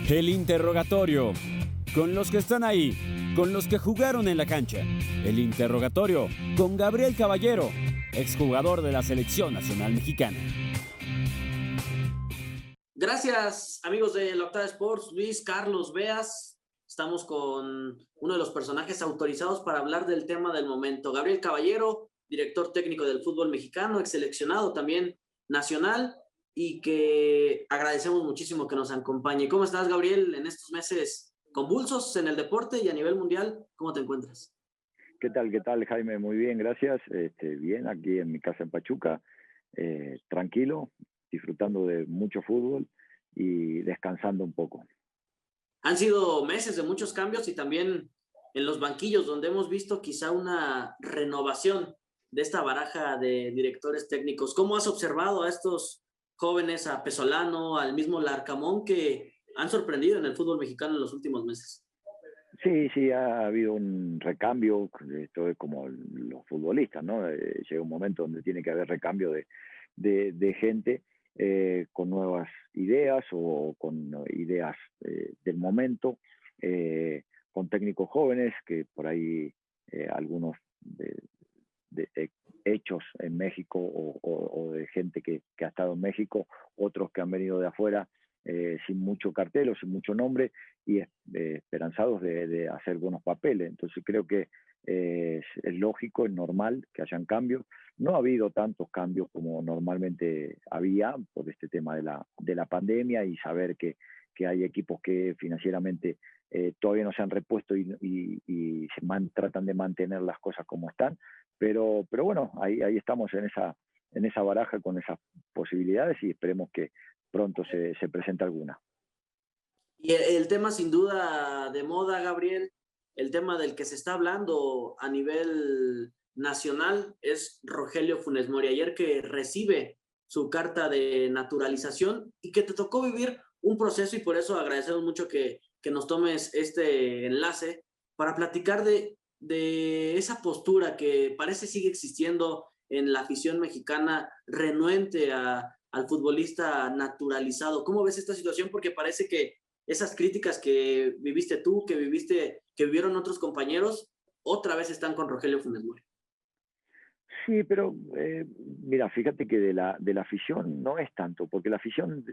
El interrogatorio. Con los que están ahí, con los que jugaron en la cancha. El interrogatorio con Gabriel Caballero, exjugador de la Selección Nacional Mexicana. Gracias, amigos de La Octava Sports, Luis, Carlos, Beas. Estamos con uno de los personajes autorizados para hablar del tema del momento. Gabriel Caballero, director técnico del fútbol mexicano, ex seleccionado también nacional, y que agradecemos muchísimo que nos acompañe. ¿Cómo estás, Gabriel, en estos meses convulsos en el deporte y a nivel mundial? ¿Cómo te encuentras? ¿Qué tal, Jaime? Muy bien, gracias. Bien, aquí en mi casa en Pachuca, tranquilo, disfrutando de mucho fútbol y descansando un poco. Han sido meses de muchos cambios y también en los banquillos donde hemos visto quizá una renovación de esta baraja de directores técnicos. ¿Cómo has observado a estos jóvenes, a Pesolano, al mismo Larcamón, que han sorprendido en el fútbol mexicano en los últimos meses? Sí, ha habido un recambio, esto es como los futbolistas, ¿no? Llega un momento donde tiene que haber recambio de gente con nuevas ideas o con ideas del momento, con técnicos jóvenes que por ahí algunos hechos en México o de gente que ha estado en México, otros que han venido de afuera sin mucho cartel o sin mucho nombre y esperanzados de hacer buenos papeles. Entonces creo que es lógico, es normal que hayan cambios. No ha habido tantos cambios como normalmente había por este tema de la pandemia y saber que hay equipos que financieramente todavía no se han repuesto y tratan de mantener las cosas como están. Pero bueno, ahí estamos en esa baraja con esas posibilidades y esperemos que pronto se presente alguna. Y el tema sin duda de moda, Gabriel, el tema del que se está hablando a nivel nacional es Rogelio Funes Mori. Ayer que recibe su carta de naturalización y que te tocó vivir un proceso, y por eso agradecemos mucho que nos tomes este enlace para platicar de esa postura que parece sigue existiendo en la afición mexicana renuente al futbolista naturalizado. ¿Cómo ves esta situación? Porque parece que esas críticas que viviste tú, que vivieron otros compañeros, otra vez están con Rogelio Funes Mori. Sí, pero mira, fíjate que de la afición no es tanto, porque la afición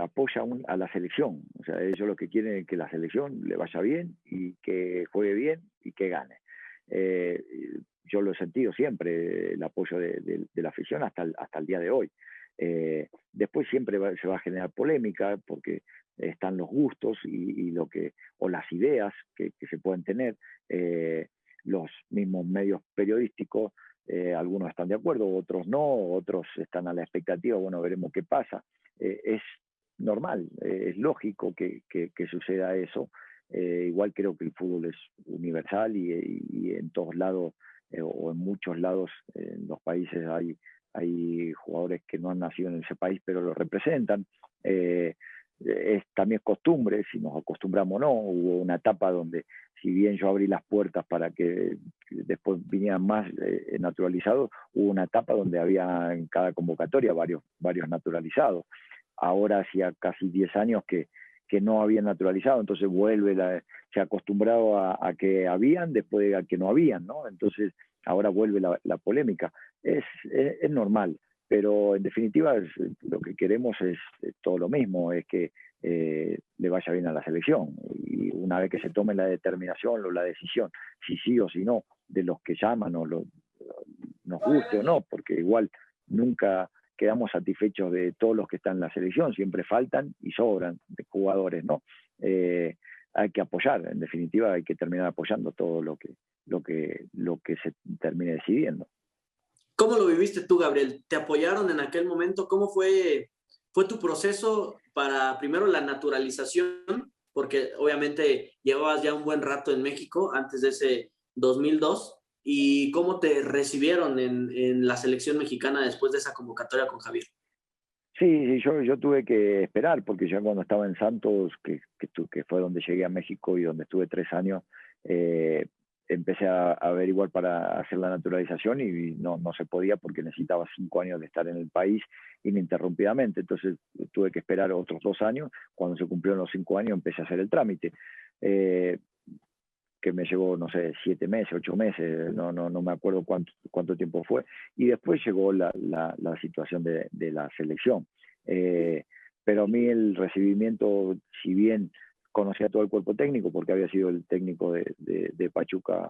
apoya a la selección. O sea, ellos lo que quieren es que la selección le vaya bien y que juegue bien y que gane. Eh, yo lo he sentido siempre, el apoyo de la afición hasta el día de hoy. Después siempre se va a generar polémica porque están los gustos o las ideas que se pueden tener. Los mismos medios periodísticos, algunos están de acuerdo, otros no, otros están a la expectativa, bueno, veremos qué pasa. Es normal, es lógico que suceda eso. Igual creo que el fútbol es universal y en todos lados o en muchos lados en los países hay jugadores que no han nacido en ese país pero lo representan. También es costumbre, si nos acostumbramos o no. Hubo una etapa donde, si bien yo abrí las puertas para que después vinieran más naturalizados, hubo una etapa donde había en cada convocatoria varios naturalizados. Ahora hacía casi 10 años que no habían naturalizado, entonces se ha acostumbrado a que habían, después a que no habían, ¿no? Entonces ahora vuelve la polémica. Es normal. Pero en definitiva lo que queremos es todo lo mismo, es que le vaya bien a la selección. Y una vez que se tome la determinación o la decisión, si sí o si no, de los que llaman nos guste o no, porque igual nunca quedamos satisfechos de todos los que están en la selección, siempre faltan y sobran de jugadores, ¿no? Hay que apoyar, en definitiva hay que terminar apoyando todo lo que se termine decidiendo. ¿Cómo lo viviste tú, Gabriel? ¿Te apoyaron en aquel momento? ¿Cómo fue tu proceso para, primero, la naturalización? Porque obviamente llevabas ya un buen rato en México antes de ese 2002. ¿Y cómo te recibieron en la selección mexicana después de esa convocatoria con Javier? Sí, yo tuve que esperar, porque ya cuando estaba en Santos, que fue donde llegué a México y donde estuve 3 años, empecé a averiguar para hacer la naturalización y no se podía porque necesitaba 5 años de estar en el país ininterrumpidamente. Entonces tuve que esperar otros 2 años. Cuando se cumplieron los 5 años empecé a hacer el trámite, que me llevó, no sé, 7 meses, 8 meses, no me acuerdo cuánto tiempo fue. Y después llegó la situación de la selección. Pero a mí el recibimiento, si bien conocía todo el cuerpo técnico, porque había sido el técnico de Pachuca,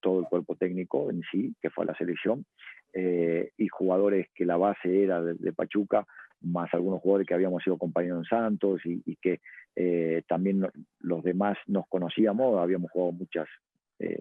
todo el cuerpo técnico en sí, que fue la selección, y jugadores que la base era de Pachuca, más algunos jugadores que habíamos sido compañeros en Santos y que también los demás nos conocíamos, habíamos jugado muchas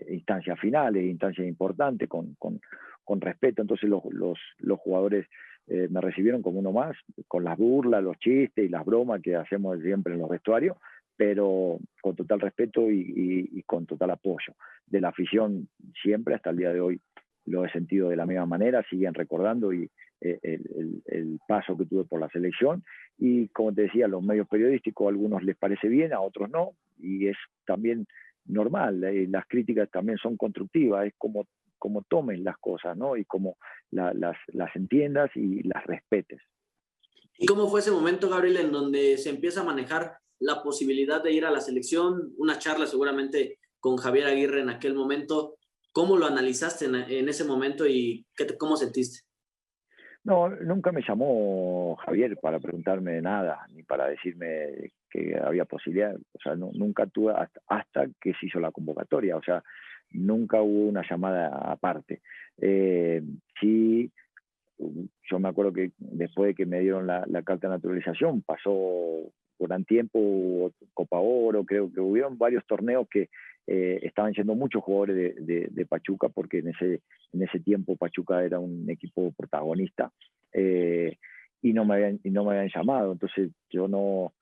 instancias finales, instancias importantes, con respeto. Entonces los jugadores me recibieron como uno más, con las burlas, los chistes y las bromas que hacemos siempre en los vestuarios, pero con total respeto y con total apoyo de la afición siempre. Hasta el día de hoy lo he sentido de la misma manera, siguen recordando el paso que tuve por la selección, y como te decía, los medios periodísticos a algunos les parece bien, a otros no, y es también normal, las críticas también son constructivas, es como tomes las cosas, ¿no? Y como las entiendas y las respetes. ¿Y cómo fue ese momento, Gabriel, en donde se empieza a manejar la posibilidad de ir a la selección? Una charla seguramente con Javier Aguirre en aquel momento. ¿Cómo lo analizaste en ese momento y cómo sentiste? No, nunca me llamó Javier para preguntarme nada, ni para decirme que había posibilidad. O sea, nunca tuve hasta que se hizo la convocatoria. O sea, nunca hubo una llamada aparte. Sí, yo me acuerdo que después de que me dieron la carta de naturalización, pasó gran tiempo, hubo Copa Oro, creo que hubieron varios torneos que estaban yendo muchos jugadores de Pachuca, porque en ese tiempo Pachuca era un equipo protagonista, y no me habían llamado. Entonces yo no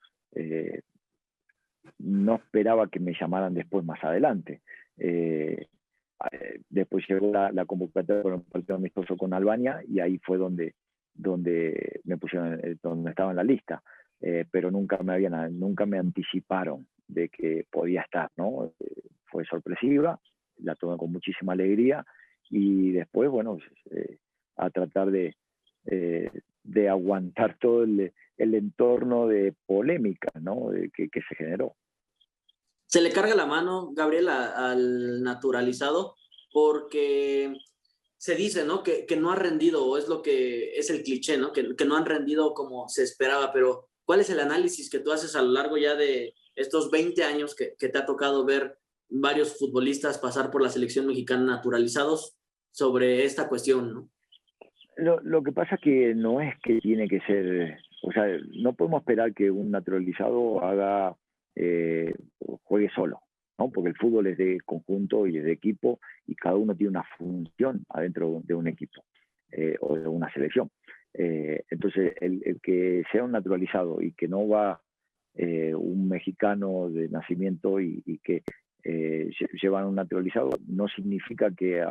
esperaba que me llamaran después, más adelante. Después llegó la convocatoria con un partido amistoso con Albania, y ahí fue donde me pusieron, donde estaba en la lista, pero nunca me anticiparon de que podía estar, ¿no? Fue sorpresiva, la tomé con muchísima alegría, y después, bueno, a tratar de aguantar todo el entorno de polémica, ¿no? que se generó. Se le carga la mano, Gabriel, al naturalizado, porque se dice, ¿no? Que no ha rendido, o es lo que es el cliché, ¿no? Que no han rendido como se esperaba, pero ¿cuál es el análisis que tú haces a lo largo ya de estos 20 años que te ha tocado ver varios futbolistas pasar por la selección mexicana naturalizados sobre esta cuestión, ¿no? Lo que pasa es que no es que tiene que ser, o sea, no podemos esperar que un naturalizado juegue solo, ¿no? Porque el fútbol es de conjunto y es de equipo, y cada uno tiene una función adentro de un equipo o de una selección. Entonces, el que sea un naturalizado y que no va un mexicano de nacimiento y que llevan un naturalizado, no significa que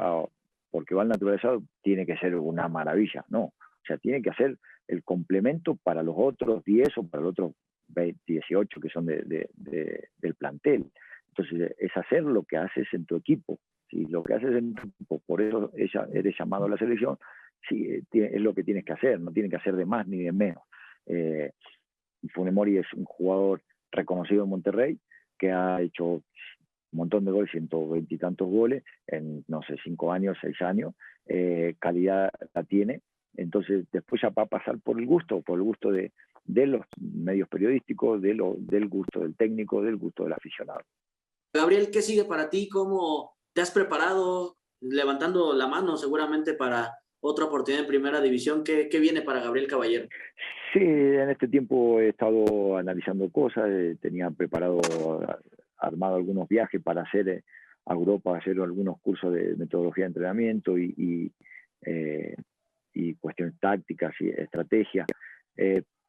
porque va el naturalizado tiene que ser una maravilla, no. O sea, tiene que hacer el complemento para los otros 10 o para los otros 18 que son del plantel. Entonces, es hacer lo que haces en tu equipo. Si lo que haces en tu equipo, por eso eres llamado a la selección, sí, es lo que tienes que hacer, no tienes que hacer de más ni de menos. Funes Mori es un jugador reconocido en Monterrey, que ha hecho un montón de goles, 120 y tantos goles, en, no sé, 5 años, 6 años, calidad la tiene. Entonces después ya va a pasar por el gusto de los medios periodísticos, del gusto del técnico, del gusto del aficionado. Gabriel, ¿qué sigue para ti? ¿Cómo te has preparado? Levantando la mano seguramente para otra oportunidad en Primera División. ¿Qué viene para Gabriel Caballero? Sí, en este tiempo he estado analizando cosas, tenía armado algunos viajes para hacer a Europa, hacer algunos cursos de metodología de entrenamiento y cuestiones tácticas y estrategia,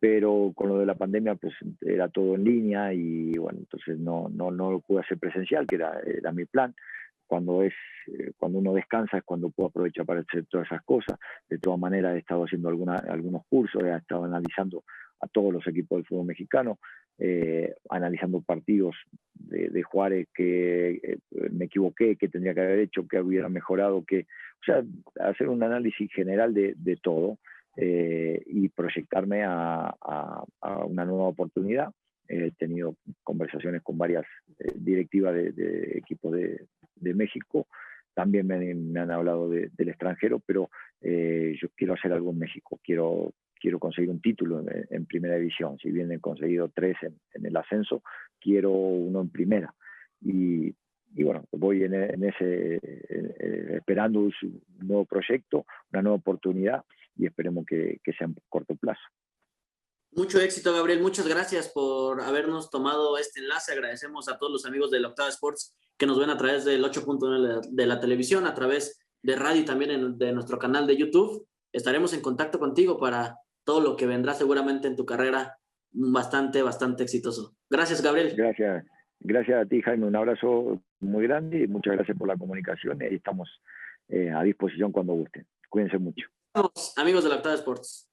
pero con lo de la pandemia pues era todo en línea, y bueno, entonces no lo pude hacer presencial, que era mi plan. Cuando uno descansa es cuando puedo aprovechar para hacer todas esas cosas. De todas maneras he estado haciendo algunos cursos, he estado analizando a todos los equipos del fútbol mexicano, analizando partidos de Juárez que me equivoqué, que tendría que haber hecho, que hubiera mejorado, o sea, hacer un análisis general de todo y proyectarme a una nueva oportunidad. He tenido conversaciones con varias directivas de equipos de México. También me han hablado del extranjero, pero yo quiero hacer algo en México. Quiero conseguir un título en primera división. Si bien he conseguido 3 en el ascenso, quiero uno en primera. Y bueno, voy en ese esperando un nuevo proyecto, una nueva oportunidad, y esperemos que sea en corto plazo. Mucho éxito, Gabriel. Muchas gracias por habernos tomado este enlace. Agradecemos a todos los amigos de la Octava Sports que nos ven a través del 8.9 de la televisión, a través de radio y también de nuestro canal de YouTube. Estaremos en contacto contigo para todo lo que vendrá seguramente en tu carrera bastante exitoso. Gracias, Gabriel. Gracias a ti, Jaime. Un abrazo muy grande y muchas gracias por la comunicación. Y estamos a disposición cuando gusten. Cuídense mucho. Vamos, amigos de la Octava Sports.